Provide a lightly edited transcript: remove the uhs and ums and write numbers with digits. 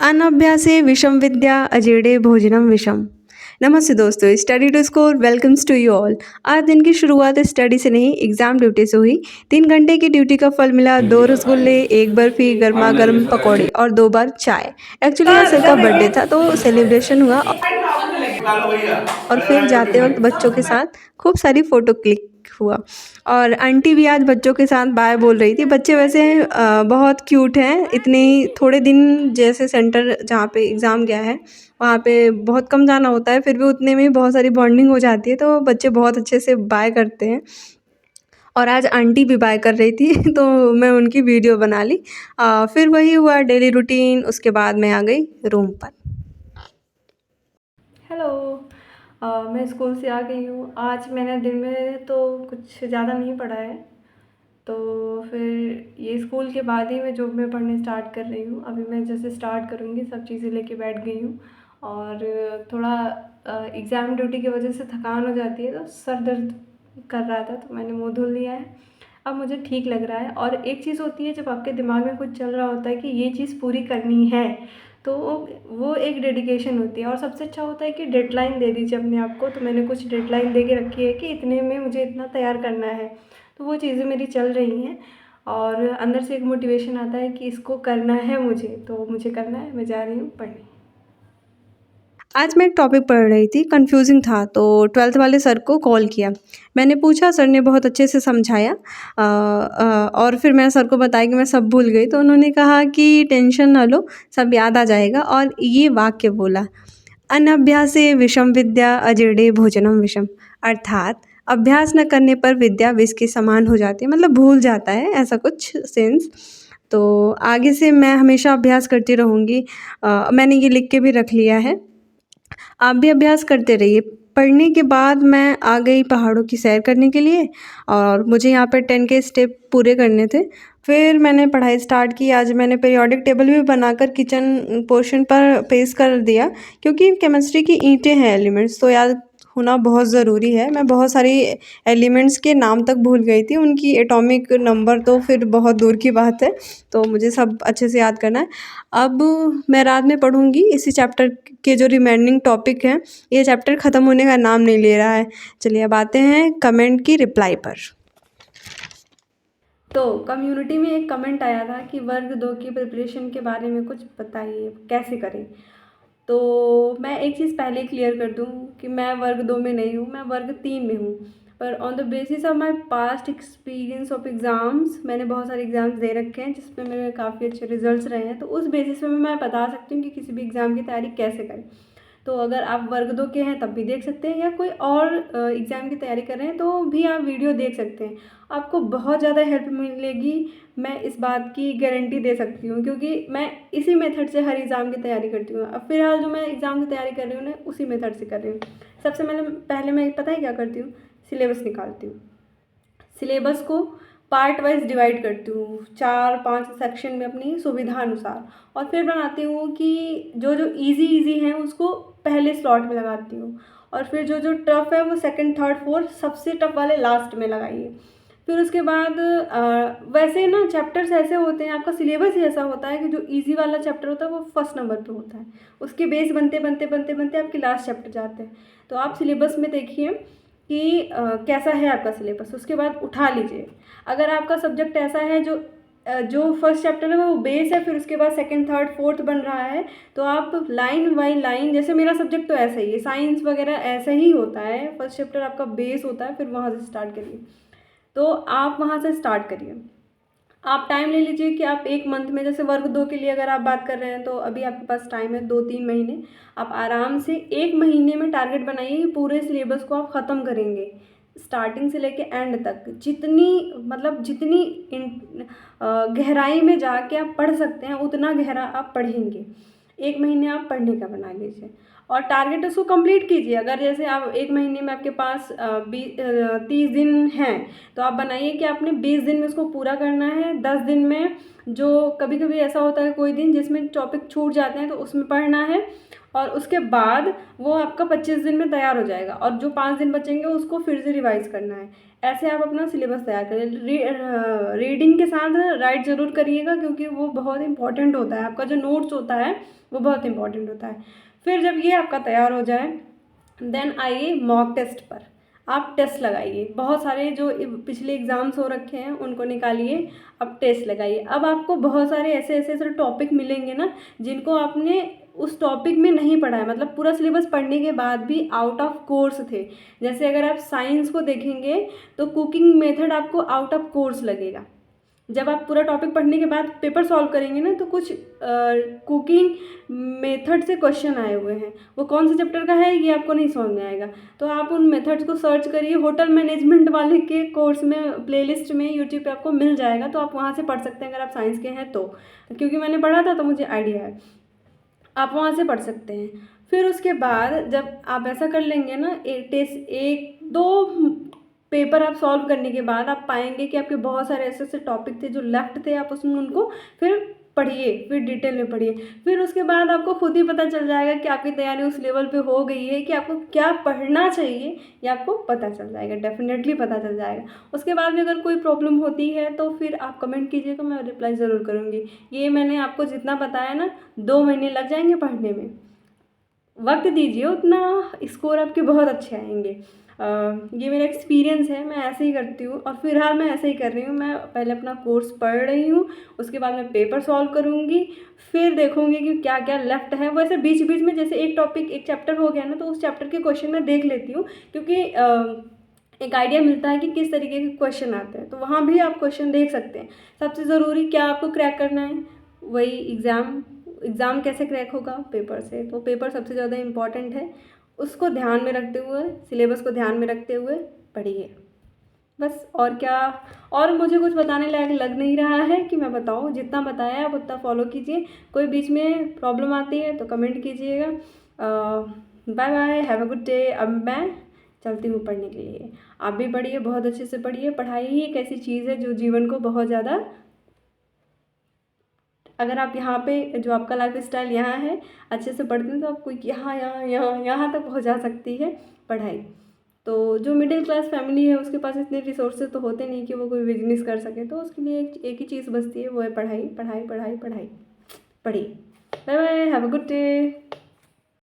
अनभ्यासे विषम विद्या अजेडे भोजनम विषम। नमस्ते दोस्तों, study to score welcomes to you all. आज दिन की शुरुआत स्टडी से नहीं, एग्जाम ड्यूटी से हुई। 3 घंटे की ड्यूटी का फल मिला, 2 रसगुल्ले, 1 बर्फी, गर्मा गर्म पकौड़े और 2 बार चाय। एक्चुअली आज सर का बर्थडे था तो सेलिब्रेशन हुआ और फिर जाते वक्त बच्चों के साथ खूब सारी फ़ोटो क्लिक हुआ। और आंटी भी आज बच्चों के साथ बाय बोल रही थी। बच्चे वैसे बहुत क्यूट हैं। इतने थोड़े दिन जैसे सेंटर जहाँ पे एग्ज़ाम गया है वहाँ पे बहुत कम जाना होता है, फिर भी उतने में ही बहुत सारी बॉन्डिंग हो जाती है, तो बच्चे बहुत अच्छे से बाय करते हैं। और आज आंटी भी बाय कर रही थी तो मैं उनकी वीडियो बना ली। फिर वही हुआ डेली रूटीन। उसके बाद मैं आ गई रूम पर। हेलो। मैं स्कूल से आ गई हूँ। आज मैंने दिन में तो कुछ ज़्यादा नहीं पढ़ा है, तो फिर ये स्कूल के बाद ही मैं जॉब में पढ़ने स्टार्ट कर रही हूँ। अभी मैं जैसे स्टार्ट करूँगी, सब चीज़ें लेके बैठ गई हूँ। और थोड़ा एग्ज़ाम ड्यूटी की वजह से थकान हो जाती है, तो सर दर्द कर रहा था तो मैंने मुँह धुल लिया है। अब मुझे ठीक लग रहा है। और एक चीज़ होती है, जब आपके दिमाग में कुछ चल रहा होता है कि ये चीज़ पूरी करनी है, तो वो एक डेडिकेशन होती है। और सबसे अच्छा होता है कि डेडलाइन दे दीजिए अपने आप को। तो मैंने कुछ डेडलाइन दे के रखी है कि इतने में मुझे इतना तैयार करना है, तो वो चीज़ें मेरी चल रही हैं। और अंदर से एक मोटिवेशन आता है कि इसको करना है मुझे, तो मुझे करना है। मैं जा रही हूँ पढ़ने। आज मैं एक टॉपिक पढ़ रही थी, कन्फ्यूजिंग था, तो 12th वाले सर को कॉल किया। मैंने पूछा, सर ने बहुत अच्छे से समझाया। और फिर मैंने सर को बताया कि मैं सब भूल गई, तो उन्होंने कहा कि टेंशन ना लो, सब याद आ जाएगा। और ये वाक्य बोला, अनभ्यासे विषम विद्या अजेडे भोजनम विषम। अर्थात अभ्यास न करने पर विद्या विष के समान हो जाती है, मतलब भूल जाता है, ऐसा कुछ सेंस। तो आगे से मैं हमेशा अभ्यास करती रहूँगी। मैंने ये लिख के भी रख लिया है। आप भी अभ्यास करते रहिए। पढ़ने के बाद मैं आ गई पहाड़ों की सैर करने के लिए, और मुझे यहाँ पर 10 के स्टेप पूरे करने थे। फिर मैंने पढ़ाई स्टार्ट की। आज मैंने पीरियोडिक टेबल भी बनाकर किचन पोर्शन पर पेस्ट कर दिया, क्योंकि केमिस्ट्री की ईंटें हैं एलिमेंट्स, तो याद होना बहुत ज़रूरी है। मैं बहुत सारी एलिमेंट्स के नाम तक भूल गई थी, उनकी एटॉमिक नंबर तो फिर बहुत दूर की बात है, तो मुझे सब अच्छे से याद करना है। अब मैं रात में पढ़ूँगी इसी चैप्टर के जो रिमेनिंग टॉपिक हैं। ये चैप्टर ख़त्म होने का नाम नहीं ले रहा है। चलिए अब आते हैं कमेंट की रिप्लाई पर। तो कम्युनिटी में एक कमेंट आया था कि वर्ग 2 की प्रिपरेशन के बारे में कुछ बताइए, कैसे करें। तो मैं एक चीज़ पहले क्लियर कर दूँ कि मैं वर्ग 2 में नहीं हूँ, मैं वर्ग 3 में हूँ। पर on the basis of my past experience of exams, मैंने बहुत सारे एग्ज़ाम्स दे रखे हैं जिसमें मेरे काफ़ी अच्छे रिजल्ट्स रहे हैं। तो उस बेसिस पे मैं बता सकती हूँ कि किसी भी एग्ज़ाम की तैयारी कैसे करें। तो अगर आप वर्ग 2 के हैं तब भी देख सकते हैं, या कोई और एग्ज़ाम की तैयारी कर रहे हैं तो भी आप वीडियो देख सकते हैं। आपको बहुत ज़्यादा हेल्प मिलेगी, मैं इस बात की गारंटी दे सकती हूँ, क्योंकि मैं इसी मेथड से हर एग्ज़ाम की तैयारी करती हूँ। अब फ़िलहाल जो मैं एग्ज़ाम की तैयारी कर रही हूँ ना, उसी मेथड से कर रही हूँ। सबसे पहले मैं पता है क्या करती हूँ, सिलेबस निकालती हूँ। सिलेबस को पार्ट वाइज डिवाइड करती हूँ, 4-5 सेक्शन में अपनी सुविधा अनुसार। और फिर बनाती हूँ कि जो जो इजी हैं उसको पहले स्लॉट में लगाती हूँ, और फिर जो जो टफ है वो सेकंड, थर्ड, फोर्थ, सबसे टफ वाले लास्ट में लगाइए। फिर उसके बाद वैसे ना चैप्टर्स ऐसे होते हैं, आपका सिलेबस ही ऐसा होता है कि जो इजी वाला चैप्टर होता है वो फर्स्ट नंबर पे होता है। उसके बेस बनते बनते बनते बनते आपके लास्ट चैप्टर जाते हैं। तो आप सिलेबस में देखिए कि कैसा है आपका सिलेबस, उसके बाद उठा लीजिए। अगर आपका सब्जेक्ट ऐसा है जो फर्स्ट चैप्टर है वो बेस है, फिर उसके बाद सेकंड, थर्ड, फोर्थ बन रहा है, तो आप लाइन बाई लाइन, जैसे मेरा सब्जेक्ट तो ऐसा ही है, साइंस वगैरह ऐसा ही होता है, फर्स्ट चैप्टर आपका बेस होता है, फिर वहाँ से स्टार्ट करिए। तो आप वहाँ से स्टार्ट करिए। आप टाइम ले लीजिए कि आप एक मंथ में, जैसे वर्ग 2 के लिए अगर आप बात कर रहे हैं तो अभी आपके पास टाइम है 2-3 महीने। आप आराम से 1 महीने में टारगेट बनाइए कि पूरे सिलेबस को आप ख़त्म करेंगे, स्टार्टिंग से लेके एंड तक। जितनी गहराई में जाके आप पढ़ सकते हैं उतना गहरा आप पढ़ेंगे। 1 महीने आप पढ़ने का बना लीजिए। और टारगेट उसको कंप्लीट कीजिए। अगर जैसे आप 1 महीने में आपके पास 30 दिन हैं, तो आप बनाइए कि आपने 20 दिन में उसको पूरा करना है। 10 दिन में जो कभी कभी ऐसा होता है कोई दिन जिसमें टॉपिक छूट जाते हैं, तो उसमें पढ़ना है, और उसके बाद वो आपका 25 दिन में तैयार हो जाएगा, और जो 5 दिन बचेंगे उसको फिर से रिवाइज़ करना है। ऐसे आप अपना सिलेबस तैयार करें। रीडिंग के साथ राइट ज़रूर करिएगा, क्योंकि वो बहुत इंपॉर्टेंट होता है। आपका जो नोट्स होता है वो बहुत इंपॉर्टेंट होता है। फिर जब ये आपका तैयार हो जाए, देन आइए मॉक टेस्ट पर। आप टेस्ट लगाइए, बहुत सारे जो पिछले एग्ज़ाम्स हो रखे हैं उनको निकालिए, अब टेस्ट लगाइए। अब आपको बहुत सारे ऐसे ऐसे ऐसे टॉपिक मिलेंगे ना, जिनको आपने उस टॉपिक में नहीं पढ़ा है, मतलब पूरा सिलेबस पढ़ने के बाद भी आउट ऑफ कोर्स थे। जैसे अगर आप साइंस को देखेंगे तो कुकिंग मेथड आपको आउट ऑफ कोर्स लगेगा। जब आप पूरा टॉपिक पढ़ने के बाद पेपर सॉल्व करेंगे ना, तो कुछ कुकिंग मेथड से क्वेश्चन आए हुए हैं, वो कौन से चैप्टर का है ये आपको नहीं समझ में आएगा। तो आप उन मेथड्स को सर्च करिए। होटल मैनेजमेंट वाले के कोर्स में प्लेलिस्ट में यूट्यूब पे आपको मिल जाएगा, तो आप वहाँ से पढ़ सकते हैं अगर आप साइंस के हैं तो, क्योंकि मैंने पढ़ा था तो मुझे आइडिया है। आप वहाँ से पढ़ सकते हैं। फिर उसके बाद जब आप ऐसा कर लेंगे ना, एक दो पेपर आप सॉल्व करने के बाद आप पाएंगे कि आपके बहुत सारे ऐसे ऐसे टॉपिक थे जो लेफ्ट थे, आप उसमें उनको फिर पढ़िए, फिर डिटेल में पढ़िए। फिर उसके बाद आपको खुद ही पता चल जाएगा कि आपकी तैयारी उस लेवल पे हो गई है कि आपको क्या पढ़ना चाहिए, ये आपको पता चल जाएगा, डेफिनेटली पता चल जाएगा। उसके बाद भी अगर कोई प्रॉब्लम होती है तो फिर आप कमेंट कीजिएगा, मैं रिप्लाई ज़रूर करूँगी। ये मैंने आपको जितना बताया ना, 2 महीने लग जाएंगे पढ़ने में। वक्त दीजिए, उतना स्कोर आपके बहुत अच्छे आएंगे। ये मेरा एक्सपीरियंस है, मैं ऐसे ही करती हूँ, और फिलहाल मैं ऐसे ही कर रही हूँ। मैं पहले अपना कोर्स पढ़ रही हूँ, उसके बाद मैं पेपर सॉल्व करूँगी, फिर देखूँगी कि क्या क्या लेफ्ट है। वैसे बीच बीच में जैसे एक टॉपिक, एक चैप्टर हो गया ना, तो उस चैप्टर के क्वेश्चन मैं देख लेती हूँ, क्योंकि एक आइडिया मिलता है कि किस तरीके के क्वेश्चन आते हैं, तो वहाँ भी आप क्वेश्चन देख सकते हैं। सबसे ज़रूरी क्या आपको क्रैक करना है, वही एग्ज़ाम कैसे क्रैक होगा, पेपर से। तो पेपर सबसे ज़्यादा इम्पॉर्टेंट है, उसको ध्यान में रखते हुए, सिलेबस को ध्यान में रखते हुए पढ़िए, बस। और क्या, और मुझे कुछ बताने लायक लग नहीं रहा है कि मैं बताऊँ। जितना बताया आप उतना फॉलो कीजिए। कोई बीच में प्रॉब्लम आती है तो कमेंट कीजिएगा। Bye bye, have a good day. अब मैं चलती हूँ पढ़ने के लिए। आप भी पढ़िए, बहुत अच्छे से पढ़िए। पढ़ाई ही एक ऐसी चीज़ है जो जीवन को बहुत ज़्यादा, अगर आप यहाँ पे जो आपका लाइफ स्टाइल यहाँ है, अच्छे से पढ़ते हैं, तो आपको यहाँ यहाँ यहाँ यहाँ तक पहुँचा सकती है पढ़ाई। तो जो मिडिल क्लास फैमिली है उसके पास इतने रिसोर्सेज तो होते नहीं कि वो कोई बिजनेस कर सके, तो उसके लिए एक ही चीज़ बचती है, वो है पढ़ाई, पढ़ाई, पढ़ाई, पढ़ाई। पढ़िए। Bye bye, have a good day.